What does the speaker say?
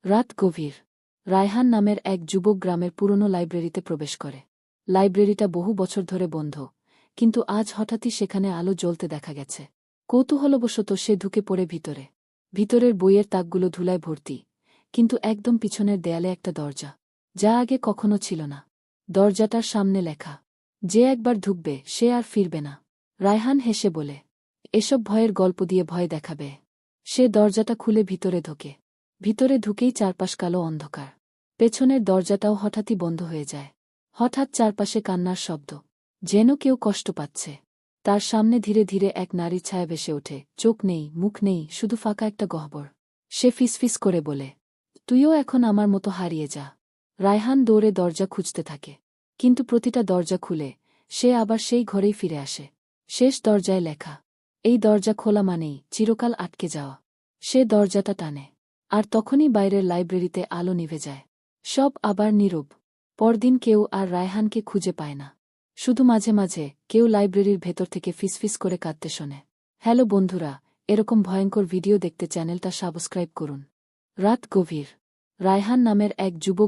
রাত গভীর। রায়হান নামের এক যুবক গ্রামের পুরনো লাইব্রেরিতে প্রবেশ করে। লাইব্রেরিটা বহু বছর ধরে বন্ধ, কিন্তু আজ হঠাৎই সেখানে আলো জ্বলতে দেখা গেছে। কৌতূহলবশত সে ঢুকে পড়ে ভিতরে। ভিতরের বইয়ের তাকগুলো ধুলায় ভর্তি, কিন্তু একদম পিছনের দেয়ালে একটা দরজা, যা আগে কখনো ছিল না। দরজাটার সামনে লেখা, যে একবার ঢুকবে সে আর ফিরবে না। রায়হান হেসে বলে, এসব ভয়ের গল্প দিয়ে ভয় দেখাবে। সে দরজাটা খুলে ভিতরে ঢোকে। ভিতরে ঢুকেই চারপাশ কালো অন্ধকার। পেছনের দরজাটাও হঠাৎই বন্ধ হয়ে যায়। হঠাৎ চারপাশে কান্নার শব্দ, যেন কেউ কষ্ট পাচ্ছে। তার সামনে ধীরে ধীরে এক নারীর ছায়া ভেসে ওঠে, চোখ নেই, মুখ নেই, শুধু ফাঁকা একটা গহ্বর। সে ফিসফিস করে বলে, তুইও এখন আমার মতো হারিয়ে যা। রায়হান দৌড়ে দরজা খুঁজতে থাকে, কিন্তু প্রতিটা দরজা খুলে সে আবার সেই ঘরেই ফিরে আসে। শেষ দরজায় লেখা, এই দরজা খোলা মানেই চিরকাল আটকে যাওয়া। সে দরজাটা টানে, আর তখনই বাইরের লাইব্রেরিতে আলো নিভে যায়। সব আবার নীরব। পরদিন কেউ আর রায়হানকে খুঁজে পায় না। শুধু মাঝে মাঝে কেউ লাইব্রেরির ভেতর থেকে ফিসফিস করে কাঁদতে শোনে। হ্যালো বন্ধুরা, এরকম ভয়ঙ্কর ভিডিও দেখতে চ্যানেলটা সাবস্ক্রাইব করুন। রাত গভীর। রায়হান নামের এক যুবক